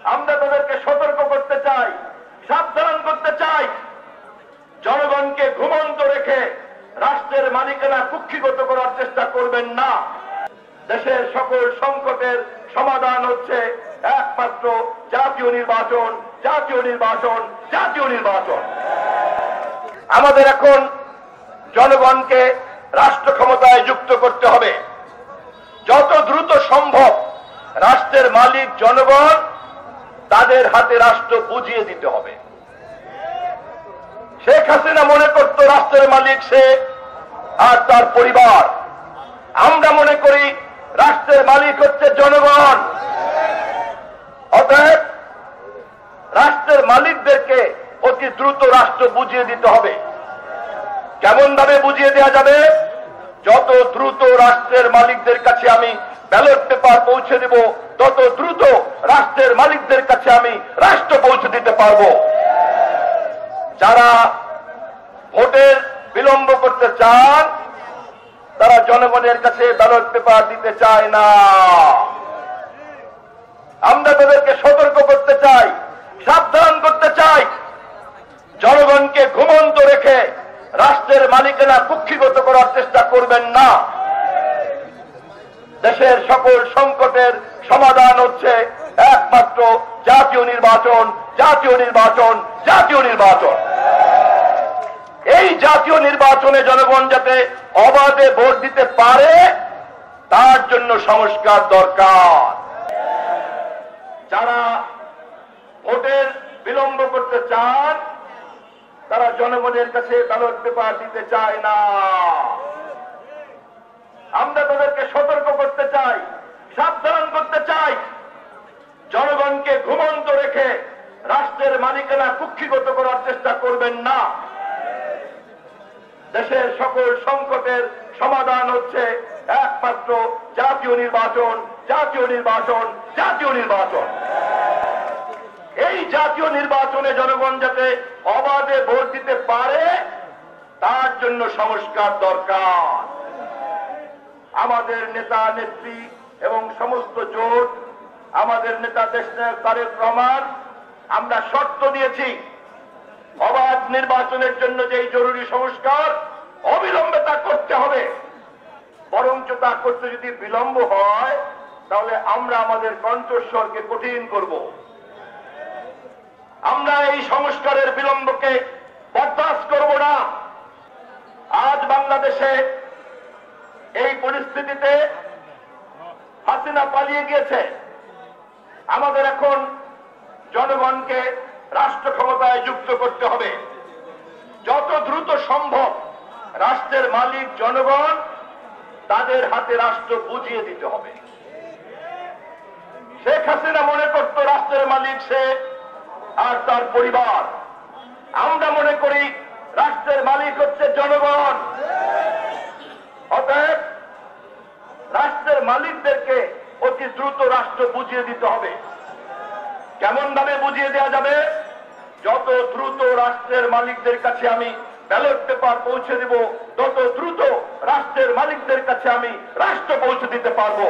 আমরা তাদেরকে সতর্ক করতে চাই, সাবধান করতে চাই, জনগণকে ঘুমন্ত রেখে রাষ্ট্রের মালিকানা কুক্ষিগত করার চেষ্টা করবেন না। দেশের সকল সংকটের সমাধান হচ্ছে একমাত্র জাতীয় নির্বাচন, জাতীয় নির্বাচন, জাতীয় নির্বাচন। আমাদের এখন জনগণকে রাষ্ট্র ক্ষমতায় যুক্ত করতে হবে। যত দ্রুত সম্ভব রাষ্ট্রের মালিক জনগণ, তাদের হাতে রাষ্ট্র বুঝিয়ে দিতে হবে। শেখ হাসিনা মনে করত রাষ্ট্রের মালিক সে আর তার পরিবার। আমরা মনে করি রাষ্ট্রের মালিক হচ্ছে জনগণ। অতএব রাষ্ট্রের মালিকদেরকে অতি দ্রুত রাষ্ট্র বুঝিয়ে দিতে হবে। কেমন ভাবে বুঝিয়ে দেওয়া যাবে? যত দ্রুত রাষ্ট্রের মালিকদের কাছে আমি ব্যালট পেপার পৌঁছে দেব, তত দ্রুত রাষ্ট্রের মালিকদের কাছে আমি রাষ্ট্র পৌঁছে দিতে পারব। যারা ভোটের বিলম্ব করতে চান তারা জনগণের কাছে ব্যালট পেপার দিতে চায় না। আমরা তাদেরকে সতর্ক করতে চাই, সাবধান করতে চাই, জনগণকে ঘুমন্ত রেখে রাষ্ট্রের মালিকানা কুক্ষিগত করার চেষ্টা করবেন না। দেশের সকল সংকটের সমাধান হচ্ছে একমাত্র জাতীয় নির্বাচন, জাতীয় নির্বাচন, জাতীয় নির্বাচন। এই জাতীয় নির্বাচনে জনগণ যাতে অবাধে ভোট দিতে পারে তার জন্য সংস্কার দরকার। যারা ভোটের বিলম্ব করতে চান তারা জনগণের কাছে ব্যালট পেপার দিতে চায় না। আমরা তাদেরকে সতর্ক করতে চাই, সাবধান করতে চাই, জনগণকে ঘুমন্ত রেখে রাষ্ট্রের মালিকানা কুক্ষিগত করার চেষ্টা করবেন না। দেশের সকল সংকটের সমাধান হচ্ছে একমাত্র জাতীয় নির্বাচন, জাতীয় নির্বাচন, জাতীয় নির্বাচন। এই জাতীয় নির্বাচনে জনগণ যাতে অবাধে ভোট দিতে পারে তার জন্য সংস্কার দরকার। আমাদের নেতা নেত্রী এবং সমস্ত জোট, আমাদের নেতা দেশনায়ক তারেক রহমান, আমরা শর্ত দিয়েছি অবাধ নির্বাচনের জন্য যেই জরুরি সংস্কার অবিলম্বে তা করতে হবে। বরঞ্চ তা করতে যদি বিলম্ব হয় তাহলে আমরা আমাদের কণ্ঠস্বরকে কঠিন করব। আমরা এই সংস্কারের বিলম্বকে বরদাস্ত করব না। আজ বাংলাদেশে এই পরিস্থিতিতে হাসিনা পালিয়ে গিয়েছে। আমাদের এখন জনগণকে রাষ্ট্র ক্ষমতায় যুক্ত করতে হবে। যত দ্রুত সম্ভব রাষ্ট্রের মালিক জনগণ, তাদের হাতে রাষ্ট্র বুঝিয়ে দিতে হবে। শেখ হাসিনা মনে করত রাষ্ট্রের মালিক সে আর তার পরিবার। আমরা মনে করি রাষ্ট্রের মালিক হচ্ছে জনগণ। অতএব রাষ্ট্রের মালিকদেরকে অতি দ্রুত রাষ্ট্র বুঝিয়ে দিতে হবে। কেমন ভাবে বুঝিয়ে দেওয়া যাবে? যত দ্রুত রাষ্ট্রের মালিকদের কাছে আমি ব্যালট পেপার পৌঁছে দেব, তত দ্রুত রাষ্ট্রের মালিকদের কাছে আমি রাষ্ট্র পৌঁছে দিতে পারবো।